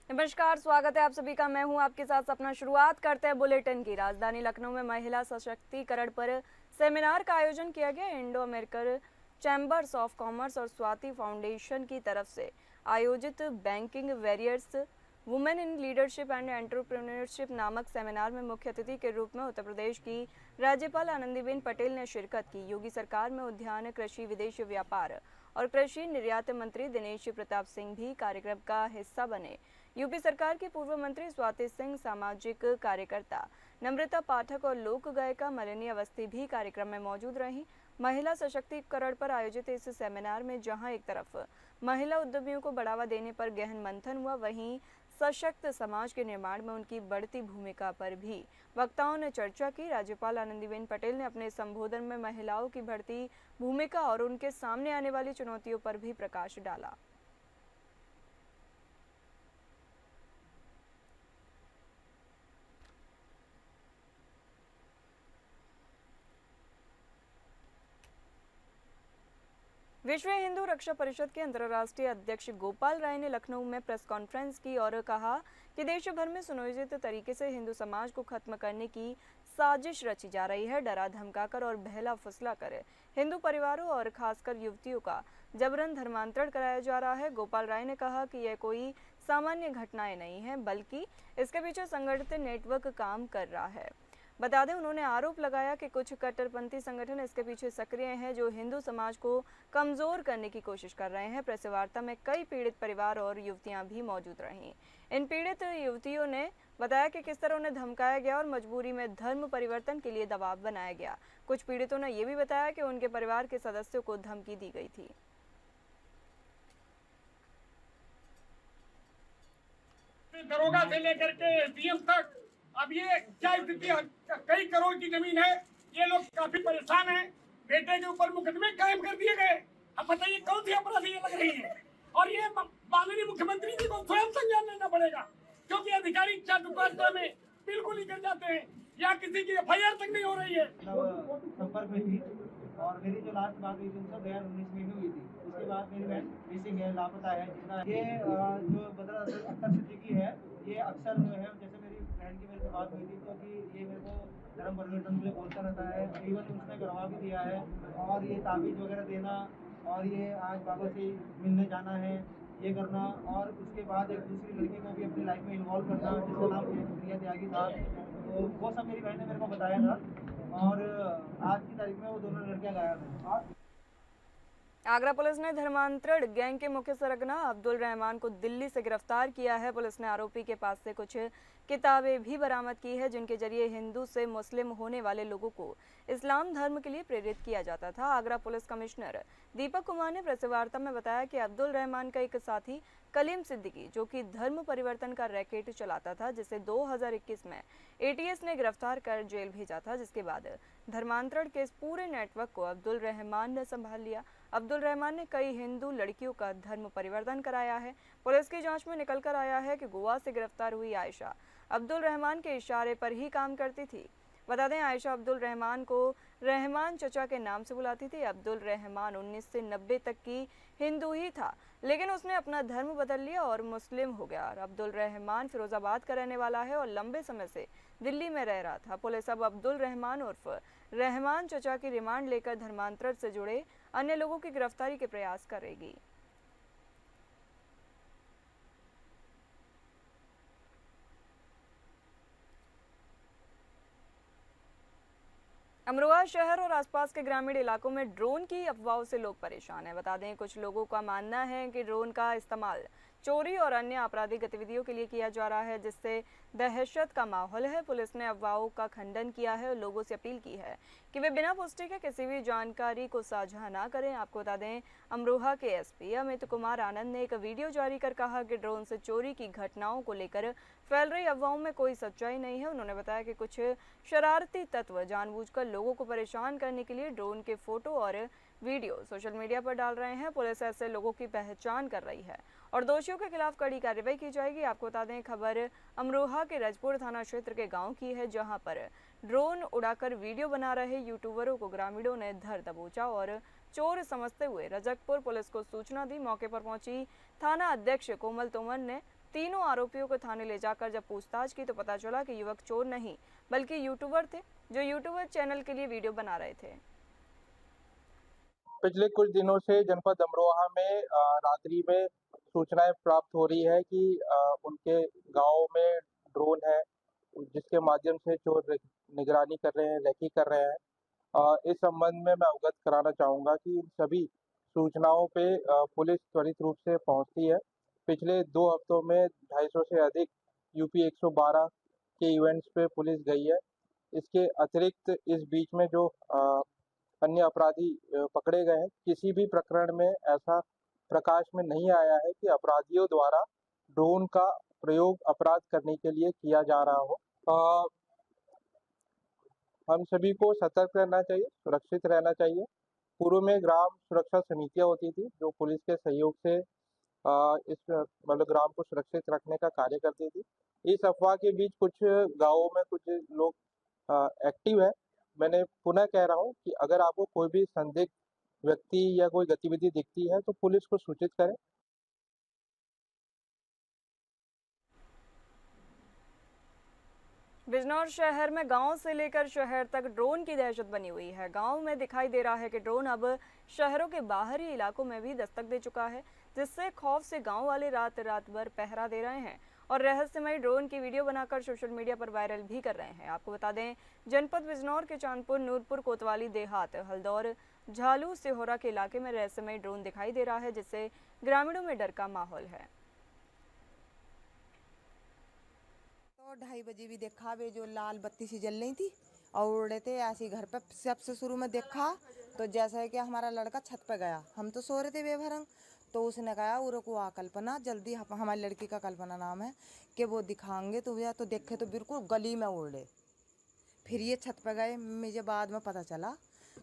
नमस्कार, स्वागत है आप सभी का। मैं हूं आपके साथ सपना। शुरुआत करते हैं बुलेटिन की। राजधानी लखनऊ में महिला सशक्तिकरण पर सेमिनार का आयोजन किया गया। Indo American chambers of commerce और स्वाति फाउंडेशन की तरफ से आयोजित banking warriors women in leadership and entrepreneurship नामक सेमिनार में मुख्य अतिथि के रूप में उत्तर प्रदेश की राज्यपाल आनंदीबेन पटेल ने शिरकत की। योगी सरकार में उद्यान, कृषि, विदेश व्यापार और कृषि निर्यात मंत्री दिनेश प्रताप सिंह भी कार्यक्रम का हिस्सा बने। यूपी सरकार की पूर्व मंत्री स्वाति सिंह, सामाजिक कार्यकर्ता नम्रता पाठक और लोक गायिका मालिनी अवस्थी भी कार्यक्रम में मौजूद रहीं। महिला सशक्तिकरण पर आयोजित इस सेमिनार में जहां एक तरफ महिला उद्यमियों को बढ़ावा देने पर गहन मंथन हुआ, वहीं सशक्त समाज के निर्माण में उनकी बढ़ती भूमिका पर भी वक्ताओं ने चर्चा की। राज्यपाल आनंदीबेन पटेल ने अपने संबोधन में महिलाओं की बढ़ती भूमिका और उनके सामने आने वाली चुनौतियों पर भी प्रकाश डाला। विश्व हिंदू रक्षा परिषद के अंतर्राष्ट्रीय अध्यक्ष गोपाल राय ने लखनऊ में प्रेस कॉन्फ्रेंस की और कहा कि देश भर में सुनियोजित तरीके से हिंदू समाज को खत्म करने की साजिश रची जा रही है। डरा धमकाकर और बहला फुसला कर हिंदू परिवारों और खासकर युवतियों का जबरन धर्मांतरण कराया जा रहा है। गोपाल राय ने कहा कि यह कोई सामान्य घटनाएं नहीं है, बल्कि इसके पीछे संगठित नेटवर्क काम कर रहा है। बता दें, उन्होंने आरोप लगाया कि कुछ कट्टरपंथी संगठन इसके पीछे सक्रिय हैं, जो हिंदू समाज को कमजोर करने की कोशिश कर रहे हैं। प्रेस वार्ता में कई पीड़ित परिवार और युवतियां भी मौजूद रहीं। इन पीड़ित युवतियों ने बताया कि किस तरह उन्हें धमकाया गया और मजबूरी में धर्म परिवर्तन के लिए दबाव बनाया गया। कुछ पीड़ितों ने यह भी बताया कि उनके परिवार के सदस्यों को धमकी दी गई थी। दरोगा से लेकर के एसडीएम तक अब ये क्या स्थिति है। कई करोड़ की जमीन है, ये लोग काफी परेशान हैं। बेटे के ऊपर मुकदमे कायम कर दिए गए। अब बताइए कौन सी अपराधी ये लग रही है। और ये माननीय मुख्यमंत्री जी को स्वयं संज्ञान लेना पड़ेगा, क्योंकि अधिकारी चाटुकारिता में बिल्कुल ही कर जाते हैं। या किसी की एफआईआर तक नहीं हो रही है। संपर्क में थी और मेरी जो लास्ट बात हुई थी उनसे 2019 में हुई थी। उसके बाद मेरी बहन मिसिंग है, लापता है। ये जो बदर अख्तर सिद्दीकी है, ये अक्सर जो है, जैसे मेरी बहन की मेरे से बात हुई थी, क्योंकि ये मेरे को धर्म परिवर्तन के लिए बोलता रहता है। इवन उसने गवाह भी दिया है। और ये ताबीज़ वगैरह देना और ये आज बाबा से मिलने जाना है, ये करना, और उसके बाद एक दूसरी लड़की को भी अपनी लाइफ में इन्वॉल्व करना, जिसका नाम प्रिया त्यागी था। तो वो सब मेरी बहन ने मेरे को बताया था। और आज की तारीख में वो दोनों लड़कियां गायब हैं। आगरा पुलिस ने धर्मांतरण गैंग के मुख्य सरगना अब्दुल रहमान को दिल्ली से गिरफ्तार किया है। पुलिस ने आरोपी के पास से कुछ किताबें भी बरामद की है, जिनके जरिए हिंदू से मुस्लिम होने वाले लोगों को इस्लाम धर्म के लिए प्रेरित किया जाता था। आगरा पुलिस कमिश्नर दीपक कुमार ने प्रेस वार्ता में बताया कि अब्दुल रहमान का एक साथी कलीम सिद्दीकी, जो कि धर्म परिवर्तन का रैकेट चलाता था, जिसे 2021 में एटीएस ने गिरफ्तार कर जेल भेजा था, जिसके बाद धर्मांतरण के इस पूरे नेटवर्क को अब्दुल रहमान ने संभाल लिया। अब्दुल रहमान ने कई हिंदू लड़कियों का धर्म परिवर्तन कराया है। पुलिस की जांच में निकलकर आया है कि गोवा से गिरफ्तार हुई आयशा अब्दुल रहमान के इशारे पर ही काम करती थी। बता दें, आयशा अब्दुल रहमान को रहमान चचा के नाम से बुलाती थी। अब्दुल रहमान 19 से 90 तक की हिंदू ही था, लेकिन उसने अपना धर्म बदल लिया और मुस्लिम हो गया। और अब्दुल रहमान फिरोजाबाद का रहने वाला है और लंबे समय से दिल्ली में रह रहा था। पुलिस अब अब्दुल रहमान उर्फ रहमान चचा की रिमांड लेकर धर्मांतरण से जुड़े अन्य लोगों की गिरफ्तारी के प्रयास करेगी। अमरोहा शहर और आसपास के ग्रामीण इलाकों में ड्रोन की अफवाहों से लोग परेशान हैं। बता दें, कुछ लोगों का मानना है कि ड्रोन का इस्तेमाल चोरी और अन्य आपराधिक गतिविधियों के लिए किया जा रहा है, जिससे दहशत का माहौल है। पुलिस ने अफवाहों का खंडन किया है और लोगों से अपील की है कि वे बिना पुष्टि के किसी भी जानकारी को साझा ना करें। आपको बता दें, अमरोहा के एसपी अमित कुमार आनंद ने एक वीडियो जारी कर कहा कि ड्रोन से चोरी की घटनाओं को लेकर फैल रही अफवाहों में कोई सच्चाई नहीं है। उन्होंने बताया कि कुछ शरारती तत्व जानबूझकर लोगों को परेशान करने के लिए ड्रोन के फोटो और वीडियो सोशल मीडिया पर डाल रहे हैं। पुलिस ऐसे लोगों की पहचान कर रही है और दोषियों के खिलाफ कड़ी कार्रवाई की जाएगी। आपको बता दें, खबर अमरोहा के रजपुर थाना क्षेत्र के गांव की है, जहां पर ड्रोन उड़ाकर वीडियो बना रहे यूट्यूबरों को ग्रामीणों ने धर दबोचा और चोर समझते हुए रजकपुर पुलिस को सूचना दी। मौके पर पहुंची थाना अध्यक्ष कोमल तोमर ने तीनों आरोपियों को थाने ले जाकर जब पूछताछ की तो पता चला कि युवक चोर नहीं बल्कि यूट्यूबर थे जो यूट्यूबर चैनल के लिए वीडियो बना रहे थे। पिछले कुछ दिनों से जनपद अमरोहा में रात्रि में सूचनाएं प्राप्त हो रही है कि उनके गांव में ड्रोन है जिसके माध्यम से चोर निगरानी कर रहे हैं, रेकी कर रहे हैं। इस संबंध में मैं अवगत कराना चाहूँगा कि इन सभी सूचनाओं पे पुलिस त्वरित रूप से पहुँचती है। पिछले 2 हफ्तों में 250 से अधिक यूपी 112 के इवेंट्स पे पुलिस गई है। इसके अतिरिक्त इस बीच में जो अन्य अपराधी पकड़े गए हैं, किसी भी प्रकरण में ऐसा प्रकाश में नहीं आया है कि अपराधियों द्वारा ड्रोन का प्रयोग अपराध करने के लिए किया जा रहा हो। हम सभी को सतर्क रहना चाहिए, सुरक्षित रहना चाहिए। पूर्व में ग्राम सुरक्षा समितियां होती थी जो पुलिस के सहयोग से इस ग्राम को सुरक्षित रखने का कार्य करती थी। इस अफवाह के बीच कुछ गांवों में कुछ लोग एक्टिव है। मैंने पुनः कह रहा हूं कि अगर आपको कोई भी संदिग्ध व्यक्ति या कोई गतिविधि दिखती है तो पुलिस को सूचित करें। बिजनौर शहर में गांव से लेकर शहर तक ड्रोन की दहशत बनी हुई है। गांव में दिखाई दे रहा है कि ड्रोन अब शहरों के बाहरी इलाकों में भी दस्तक दे चुका है, जिससे खौफ से गांव वाले रात रात भर पहरा दे रहे हैं और रहस्यमय ड्रोन की वीडियो बनाकर सोशल मीडिया पर वायरल भी कर रहे हैं। आपको बता दें, जनपद बिजनौर के चांदपुर, नूरपुर, कोतवाली देहात, हल्दौर, झालू, सिहोरा के इलाके में रहस्यमय ड्रोन दिखाई दे रहा है, जिससे ग्रामीणों में डर का माहौल है। तो 2:30 बजे भी देखा वे जो लाल बत्ती सी जल रही थी और उड़ रहे थे ऐसे घर पे। सबसे शुरू में देखा तो जैसा है कि हमारा लड़का छत पे गया, हम तो सो रहे थे बेभरंग, तो उसने कहा उरो को आ कल्पना जल्दी, हमारी लड़की का कल्पना नाम है, कि वो दिखाएंगे तो भैया। तो देखे तो बिल्कुल गली में उड़ रहे। फिर ये छत पे गए, मुझे बाद में पता चला।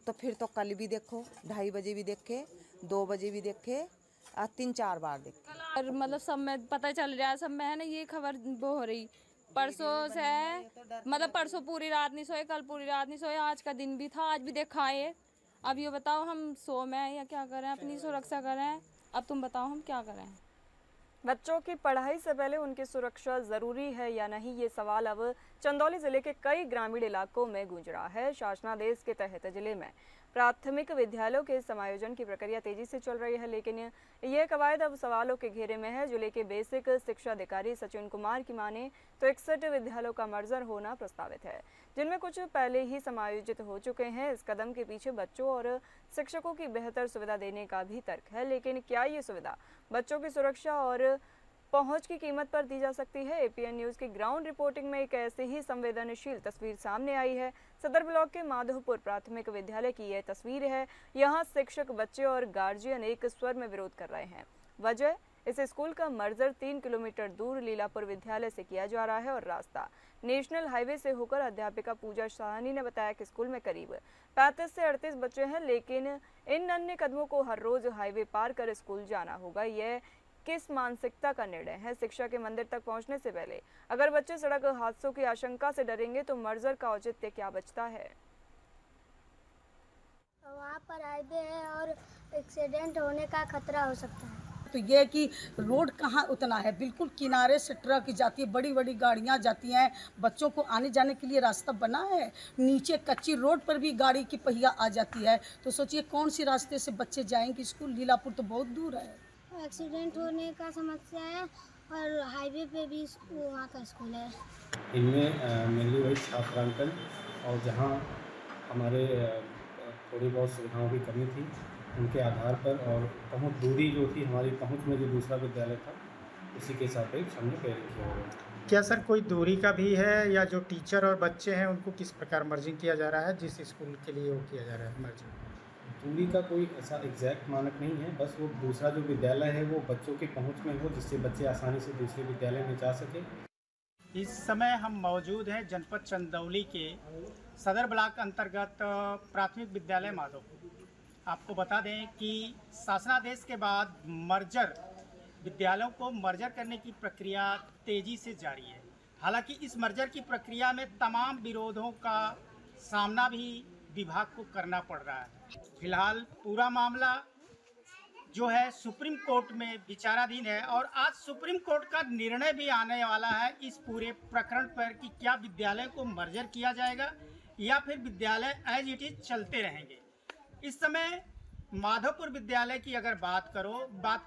तो फिर तो कल भी देखो 2:30 बजे भी देखे, 2 बजे भी देखे, 3-4 बार देखे। और मतलब सब में पता चल रहा है, सब में है ना ये खबर वो हो रही। परसों से मतलब परसों पूरी रात नहीं सोए, कल पूरी रात नहीं सोए, आज का दिन भी था, आज भी देखा है। अब ये बताओ हम सो में या क्या करें, अपनी सुरक्षा करें। अब तुम बताओ हम क्या करें। बच्चों की पढ़ाई से पहले उनकी सुरक्षा जरूरी है या नहीं, ये सवाल अब चंदौली जिले के कई ग्रामीण इलाकों में गूंज रहा है। शासनादेश के तहत जिले में प्राथमिक विद्यालयों के समायोजन की प्रक्रिया तेजी से चल रही है, लेकिन यह कवायद अब सवालों के घेरे में है। जिले के बेसिक शिक्षा अधिकारी सचिन कुमार की माने तो 61 विद्यालयों का मर्जर होना प्रस्तावित है, जिनमें कुछ पहले ही समायोजित हो चुके हैं। इस कदम के पीछे बच्चों और शिक्षकों की बेहतर सुविधा देने का भी तर्क है, लेकिन क्या ये सुविधा बच्चों की सुरक्षा और पहुंच की कीमत पर दी जा सकती है? एपीएन न्यूज़ की ग्राउंड रिपोर्टिंग में एक ऐसी ही संवेदनशील तस्वीर सामने आई है। सदर ब्लॉक के माधोपुर प्राथमिक विद्यालय की यह तस्वीर है। यहां शिक्षक, बच्चे और गार्जियन एक स्वर में विरोध कर रहे हैं। वजह, इस स्कूल का मर्जर 3 किलोमीटर दूर लीलापुर विद्यालय से किया जा रहा है और रास्ता नेशनल हाईवे से होकर। अध्यापिका पूजा साहनी ने बताया कि स्कूल में करीब 35 से 38 बच्चे हैं, लेकिन इन अन्य कदमों को हर रोज हाईवे पार कर स्कूल जाना होगा। यह किस मानसिकता का निर्णय है? शिक्षा के मंदिर तक पहुंचने से पहले अगर बच्चे सड़क हादसों की आशंका से डरेंगे तो मर्जर का औचित्य क्या बचता है? वहाँ पर हाईवे है और एक्सीडेंट होने का खतरा हो सकता है। तो ये कि रोड कहाँ उतना है, बिल्कुल किनारे से ट्रक जाती है, बड़ी बड़ी गाड़ियाँ जाती हैं, बच्चों को आने जाने के लिए रास्ता बना है। नीचे कच्ची रोड पर भी गाड़ी की पहिया आ जाती है, तो सोचिए कौन सी रास्ते से बच्चे जाएंगे स्कूल। लीलापुर तो बहुत दूर है। एक्सीडेंट होने का समस्या है और हाईवे पे भी वहाँ का स्कूल है। इनमें मेनली वही छात्रांकन और जहाँ हमारे थोड़ी बहुत सुविधाओं की कमी थी उनके आधार पर, और पहुँच दूरी जो थी हमारी पहुँच में जो दूसरा विद्यालय था उसी के सापेक्ष हमने पेयरिंग किया हुआ है। क्या सर कोई दूरी का भी है, या जो टीचर और बच्चे हैं उनको किस प्रकार मर्जिंग किया जा रहा है, जिस स्कूल के लिए वो किया जा रहा है मर्जिंग? दूरी का कोई ऐसा एग्जैक्ट मानक नहीं है, बस वो दूसरा जो विद्यालय है वो बच्चों की पहुंच में हो, जिससे बच्चे आसानी से दूसरे विद्यालय में जा सके। इस समय हम मौजूद हैं जनपद चंदौली के सदर ब्लॉक अंतर्गत प्राथमिक विद्यालय माधोपुर। आपको बता दें कि शासनादेश के बाद मर्जर विद्यालयों को मर्जर करने की प्रक्रिया तेजी से जारी है। हालांकि इस मर्जर की प्रक्रिया में तमाम विरोधों का सामना भी विभाग को करना पड़ रहा है। फिलहाल पूरा मामला जो है सुप्रीम कोर्ट में विचाराधीन है और आज सुप्रीम कोर्ट का निर्णय भी आने वाला है इस पूरे प्रकरण पर कि क्या विद्यालय को मर्जर किया जाएगा या फिर विद्यालय एज इट इज चलते रहेंगे। इस समय माधोपुर विद्यालय की अगर बात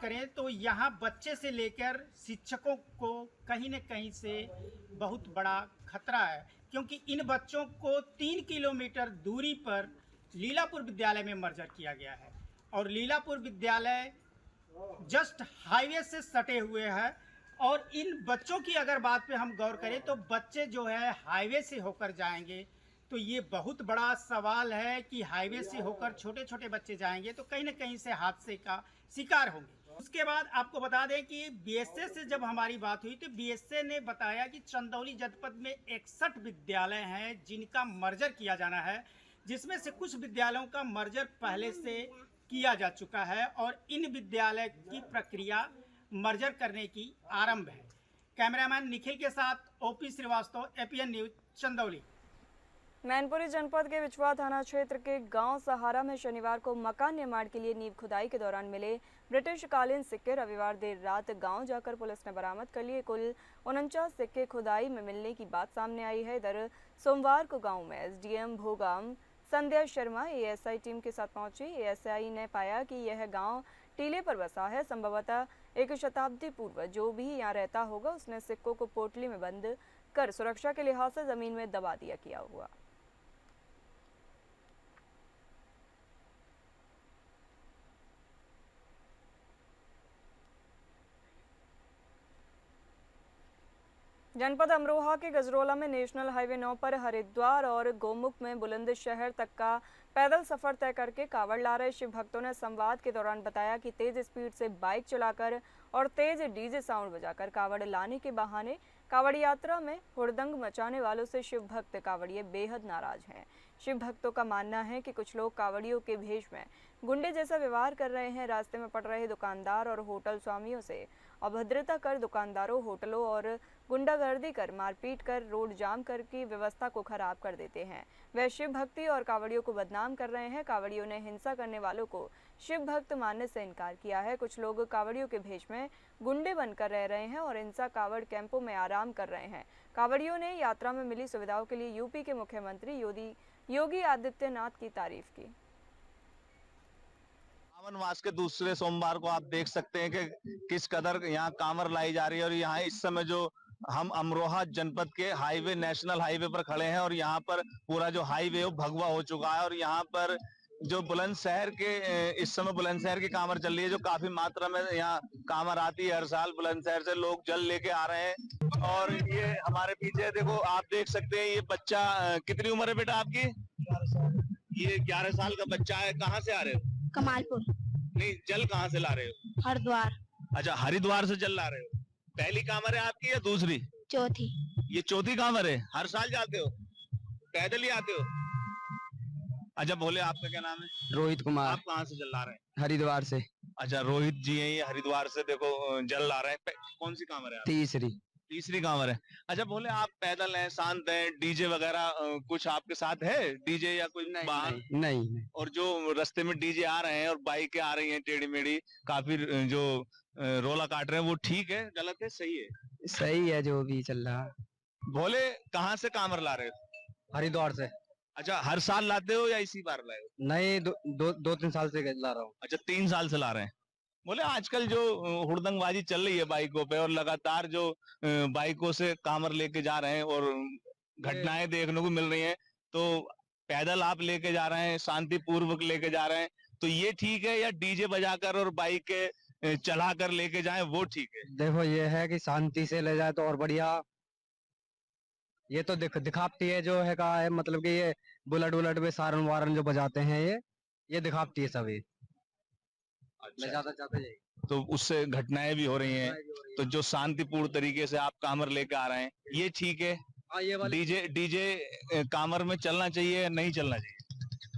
करें तो यहाँ बच्चे से लेकर शिक्षकों को कहीं न कहीं से बहुत बड़ा खतरा है, क्योंकि इन बच्चों को 3 किलोमीटर दूरी पर लीलापुर विद्यालय में मर्जर किया गया है और लीलापुर विद्यालय जस्ट हाईवे से सटे हुए है। और इन बच्चों की अगर बात पे हम गौर करें तो बच्चे जो है हाईवे से होकर जाएंगे, तो ये बहुत बड़ा सवाल है कि हाईवे से होकर छोटे छोटे बच्चे जाएंगे तो कहीं ना कहीं से हादसे का शिकार होंगे। उसके बाद आपको बता दें कि बीएसए से जब हमारी बात हुई तो बीएसए ने बताया कि चंदौली जनपद में 61 विद्यालय हैं जिनका मर्जर किया जाना है, जिसमें से कुछ विद्यालयों का मर्जर पहले से किया जा चुका है और इन विद्यालय की प्रक्रिया मर्जर करने की आरंभ है। कैमरामैन निखिल के साथ OP Srivastava, APN news, Chandauli. Mainpuri जनपद के विछवा थाना क्षेत्र के गांव सहारा में शनिवार को मकान निर्माण के लिए नींव खुदाई के दौरान मिले ब्रिटिश कालीन सिक्के रविवार देर रात गांव जाकर पुलिस ने बरामद कर लिए। कुल 49 सिक्के खुदाई में मिलने की बात सामने आई है। इधर सोमवार को गांव में एसडीएम भोगाम संध्या शर्मा एएसआई टीम के साथ पहुंची। एएसआई ने पाया कि यह गांव टीले पर बसा है। संभवतः एक शताब्दी पूर्व जो भी यहाँ रहता होगा उसने सिक्कों को पोटली में बंद कर सुरक्षा के लिहाज से जमीन में दबा दिया किया हुआ। जनपद अमरोहा के गजरोला में नेशनल हाईवे 9 पर हरिद्वार और गोमुख में बुलंदशहर तक का पैदल सफर तय करके कावड़ ला रहे शिव भक्तों ने संवाद के दौरान बताया कि तेज स्पीड से बाइक चलाकर और तेज डीजे साउंड बजाकर कावड़ लाने के बहाने कावड़ यात्रा में हुड़दंग मचाने वालों से शिव भक्त कावड़िए बेहद नाराज हैं। शिव भक्तों का मानना है कि कुछ लोग कावड़ियों के भेष में गुंडे जैसा व्यवहार कर रहे हैं। रास्ते में पड़ रहे दुकानदार और होटल स्वामियों से अभद्रता कर दुकानदारों, होटलों और गुंडागर्दी कर मारपीट कर रोड जाम कर की व्यवस्था को खराब कर देते हैं। वे शिव भक्ति और कावड़ियों को बदनाम कर रहे हैं। कावड़ियों ने हिंसा करने वालों को शिव भक्त मानने से इनकार किया है। कुछ लोग कावड़ियों के भेष में गुंडे बनकर रह रहे हैं और हिंसा कावड़ कैंपों में आराम कर रहे हैं। कावड़ियों ने यात्रा में मिली सुविधाओं के लिए यूपी के मुख्यमंत्री योगी आदित्यनाथ की तारीफ की। सावन मास के दूसरे सोमवार को आप देख सकते हैं कि किस कदर यहाँ कांवर लाई जा रही है और यहाँ इस समय जो हम अमरोहा जनपद के हाईवे, नेशनल हाईवे पर खड़े हैं और यहाँ पर पूरा जो हाईवे वो भगवा हो चुका है और यहाँ पर जो बुलंदशहर के इस समय बुलंदशहर की कांवर चल रही है, जो काफी मात्रा में यहाँ कांवर आती है। हर साल बुलंदशहर से लोग जल लेके आ रहे हैं और ये हमारे पीछे देखो, आप देख सकते हैं ये बच्चा, कितनी उम्र है बेटा आपकी? 11 साल। ये 11 साल का बच्चा है। कहाँ से आ रहे हो? कमालपुर। नहीं, जल कहाँ से ला रहे हो? हरिद्वार। अच्छा, हरिद्वार से जल ला रहे हो। पहली कांवर है आपकी या दूसरी? चौथी। ये चौथी कांवर है। हर साल जाते हो? पैदल ही आते हो? अच्छा, बोले आपका क्या नाम है? रोहित कुमार। आप कहाँ से जल ला रहे हैं? हरिद्वार से। अच्छा, रोहित जी हैं ये हरिद्वार से, देखो जल ला रहे हैं। कौन सी कांवर है? तीसरी कांवर है। अच्छा, बोले आप पैदल हैं, शांत हैं, डीजे वगैरह कुछ आपके साथ है? डीजे या कोई वाहन? नहीं। और जो रास्ते में डीजे आ रहे हैं और बाइकें आ रही हैं टेढ़ी मेढ़ी, काफी जो रोला काट रहे हैं, वो ठीक है, गलत है, सही है? सही है जो भी चल रहा। बोले कहाँ से कांवर ला रहे हो? हरिद्वार से। अच्छा, हर साल लाते हो या इसी बार लाए हो? नहीं, 2-3 साल से ला रहा हूँ। अच्छा, 3 साल से ला रहे हैं। बोले आजकल जो हुड़दंगबाजी चल रही है बाइकों पे और लगातार जो बाइकों से कांवर लेके जा रहे हैं और घटनाएं देखने को मिल रही हैं, तो पैदल आप लेके जा रहे हैं, शांति पूर्वक लेके जा रहे हैं, तो ये ठीक है या डीजे बजाकर और बाइक चला कर लेके जाएं वो ठीक है? देखो, ये है कि शांति से ले जाए तो और बढ़िया। ये तो दिखावटी है जो है का है, मतलब कि ये बुलेट में सारन वारन जो बजाते हैं ये दिखावटी है सभी। अच्छा, ज्यादा यही तो उससे घटनाएं भी हो रही हैं। तो जो शांतिपूर्ण तरीके से आप कांवर लेके आ रहे हैं ये ठीक है? डीजे कांवर में चलना चाहिए या नहीं चलना चाहिए?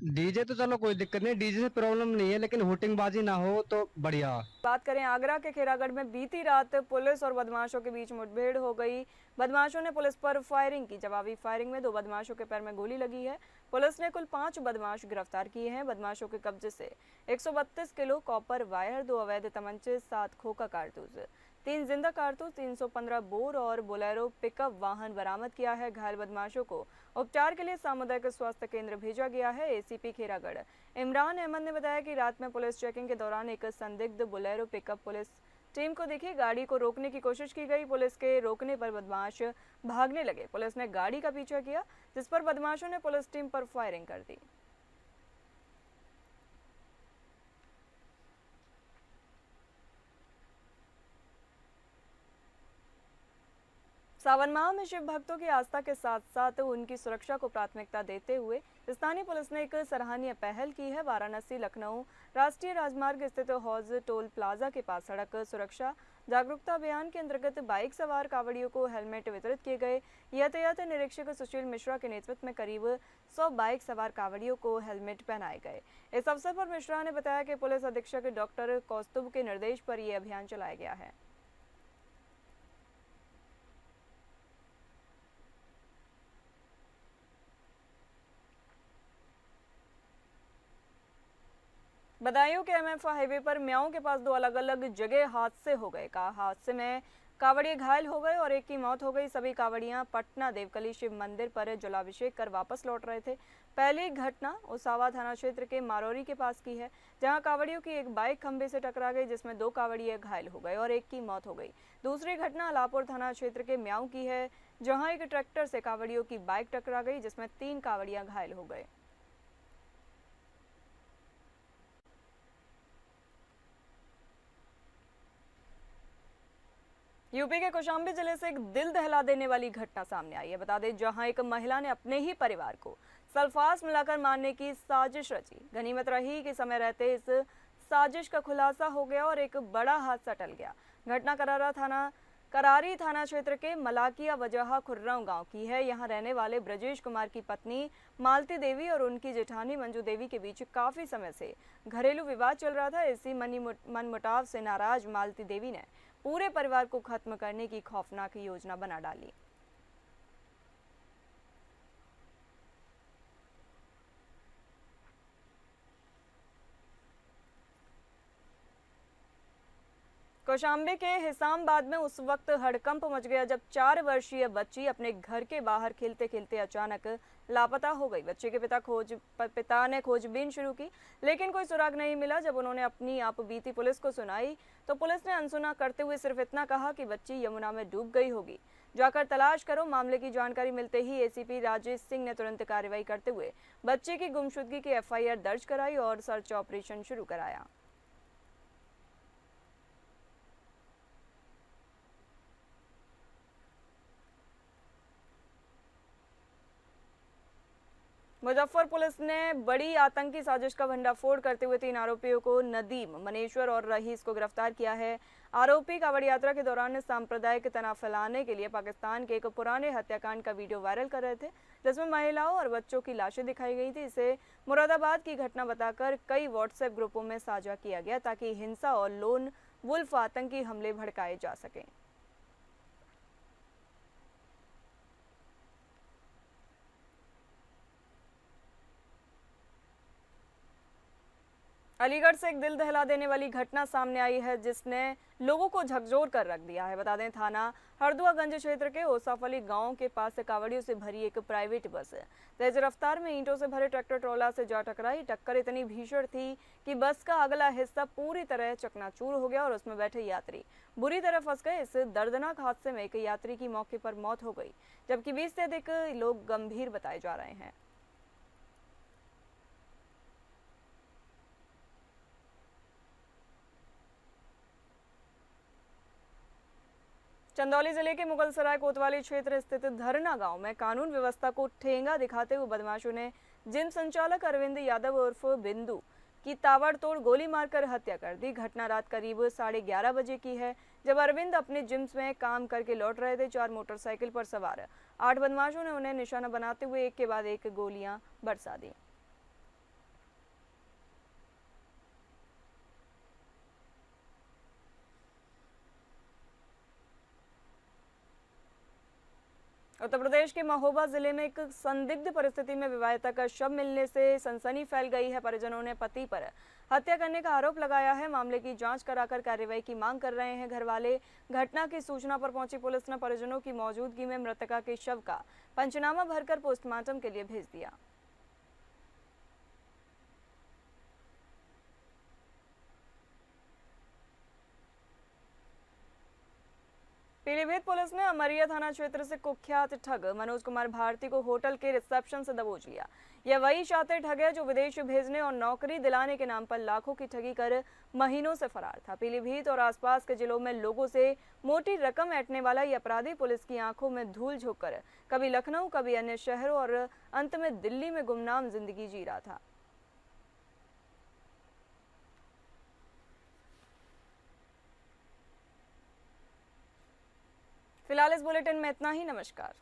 डीजे तो चलो कोई दिक्कत नहीं, डीजे से प्रॉब्लम नहीं है, लेकिन हुटिंगबाजी ना हो तो बढ़िया। बात करें आगरा के खेरागढ़ में बीती रात पुलिस और बदमाशों के बीच मुठभेड़ हो गई। बदमाशों ने पुलिस पर फायरिंग की। जवाबी फायरिंग में 2 बदमाशों के पैर में गोली लगी है। पुलिस ने कुल 5 बदमाश गिरफ्तार किए हैं। बदमाशों के कब्जे से 132 किलो कॉपर वायर, 2 अवैध तमंचे, 7 खोखा कारतूस, 3 जिंदा कारतूस, 315 बोर और बोलेरो पिकअप वाहन बरामद किया है। घायल बदमाशों को उपचार के लिए सामुदायिक स्वास्थ्य केंद्र भेजा गया है। एसीपी खेरागढ़ इमरान अहमद ने बताया कि रात में पुलिस चेकिंग के दौरान एक संदिग्ध बोलेरो पिकअप पुलिस टीम को दिखी। गाड़ी को रोकने की कोशिश की गई। पुलिस के रोकने पर बदमाश भागने लगे। पुलिस ने गाड़ी का पीछा किया, जिस पर बदमाशों ने पुलिस टीम पर फायरिंग कर दी। सावन माह में शिव भक्तों की आस्था के साथ साथ उनकी सुरक्षा को प्राथमिकता देते हुए स्थानीय पुलिस ने एक सराहनीय पहल की है। वाराणसी लखनऊ राष्ट्रीय राजमार्ग स्थित हौज टोल प्लाजा के पास सड़क सुरक्षा जागरूकता अभियान के अंतर्गत बाइक सवार कावड़ियों को हेलमेट वितरित किए गए। यातायात निरीक्षक सुशील मिश्रा के नेतृत्व में करीब 100 बाइक सवार कावड़ियों को हेलमेट पहनाए गए। इस अवसर पर मिश्रा ने बताया कि पुलिस अधीक्षक डॉक्टर कौस्तुभ के निर्देश पर यह अभियान चलाया गया है। बदायूं के एमएफ हाईवे पर म्याऊं के पास 2 अलग अलग जगह हादसे हो गए। हादसे में कावड़िए घायल हो गए और एक की मौत हो गई। सभी कावड़ियां पटना देवकली शिव मंदिर पर जलाभिषेक कर वापस लौट रहे थे। पहली घटना उसावा थाना क्षेत्र के मारोरी के पास की है, जहां कावड़ियों की एक बाइक खंभे से टकरा गई, जिसमें 2 कावड़िए घायल हो गए और एक की मौत हो गई। दूसरी घटना अलापुर थाना क्षेत्र के म्याऊं की है, जहाँ एक ट्रैक्टर से कावड़ियों की बाइक टकरा गई, जिसमें 3 कावड़ियां घायल हो गए। यूपी के कौशाम्बी जिले से एक दिल दहला देने वाली घटना सामने आई है। बता दें, जहां एक महिला ने अपने ही परिवार को सल्फास मिलाकर मारने की साजिश रची। गनीमत रही कि समय रहते इस साजिश का खुलासा हो गया और एक बड़ा हादसा टल गया। घटना करारी थाना क्षेत्र के मलाकिया वजहा खुर्रम गांव की है। यहां रहने वाले ब्रजेश कुमार की पत्नी मालती देवी और उनकी जेठानी मंजू देवी के बीच काफी समय से घरेलू विवाद चल रहा था। इसी मनमुटाव से नाराज मालती देवी ने पूरे परिवार को खत्म करने की खौफनाक योजना बना डाली। कौशाम्बी के हिसामबाद में उस वक्त हड़कंप मच गया जब 4 वर्षीय बच्ची अपने घर के बाहर खेलते खेलते अचानक लापता हो गई। बच्चे के पिता ने खोजबीन शुरू की, लेकिन कोई सुराग नहीं मिला। जब उन्होंने अपनी आप बीती पुलिस को सुनाई तो पुलिस ने अनसुना करते हुए सिर्फ इतना कहा कि बच्ची यमुना में डूब गई होगी, जाकर तलाश करो। मामले की जानकारी मिलते ही एसीपी राजेश सिंह ने तुरंत कार्रवाई करते हुए बच्चे की गुमशुदगी की एफआईआर दर्ज कराई और सर्च ऑपरेशन शुरू कराया। मुजफ्फर पुलिस ने बड़ी आतंकी साजिश का भंडाफोड़ करते हुए 3 आरोपियों को नदीम, मनेश्वर और रहीस को गिरफ्तार किया है। आरोपी कांवड़ यात्रा के दौरान सांप्रदायिक तनाव फैलाने के लिए पाकिस्तान के एक पुराने हत्याकांड का वीडियो वायरल कर रहे थे, जिसमें महिलाओं और बच्चों की लाशें दिखाई गई थी। इसे मुरादाबाद की घटना बताकर कई व्हाट्सएप ग्रुपों में साझा किया गया ताकि हिंसा और लोन वुल्फ आतंकी हमले भड़काए जा सकें। अलीगढ़ से एक दिल दहला देने वाली घटना सामने आई है, जिसने लोगों को झकझोर कर रख दिया है। बता दें, थाना हरदुआगंज क्षेत्र के ओसाफली गांव के पास से कावड़ियों से भरी एक प्राइवेट बस तेज रफ्तार में ईंटों से भरे ट्रैक्टर ट्रॉला से जा टकराई। टक्कर इतनी भीषण थी कि बस का अगला हिस्सा पूरी तरह चकनाचूर हो गया और उसमें बैठे यात्री बुरी तरह फंस गए। इस दर्दनाक हादसे में एक यात्री की मौके पर मौत हो गई, जबकि 20 से अधिक लोग गंभीर बताए जा रहे हैं। चंदौली जिले के मुगलसराय कोतवाली क्षेत्र स्थित धरना गांव में कानून व्यवस्था को ठेंगा दिखाते हुए बदमाशों ने जिम संचालक अरविंद यादव उर्फ बिंदु की ताबड़तोड़ गोली मारकर हत्या कर दी। घटना रात करीब 11:30 बजे की है, जब अरविंद अपने जिम में काम करके लौट रहे थे। 4 मोटरसाइकिल पर सवार 8 बदमाशों ने उन्हें निशाना बनाते हुए एक के बाद एक गोलियां बरसा दी। उत्तर प्रदेश के महोबा जिले में एक संदिग्ध परिस्थिति में विवाहिता का शव मिलने से सनसनी फैल गई है। परिजनों ने पति पर हत्या करने का आरोप लगाया है। मामले की जांच कराकर कार्रवाई की मांग कर रहे हैं घरवाले। घटना की सूचना पर पहुंची पुलिस ने परिजनों की मौजूदगी में मृतका के शव का पंचनामा भरकर पोस्टमार्टम के लिए भेज दिया। पीलीभीत पुलिस ने अमरिया थाना क्षेत्र से कुख्यात ठग मनोज कुमार भारती को होटल के रिसेप्शन से दबोच लिया। यह वही शातिर ठग है जो विदेश भेजने और नौकरी दिलाने के नाम पर लाखों की ठगी कर महीनों से फरार था। पीलीभीत और आसपास के जिलों में लोगों से मोटी रकम ऐंठने वाला यह अपराधी पुलिस की आंखों में धूल झोंककर कभी लखनऊ, कभी अन्य शहरों और अंत में दिल्ली में गुमनाम जिंदगी जी रहा था। फिलहाल इस बुलेटिन में इतना ही। नमस्कार।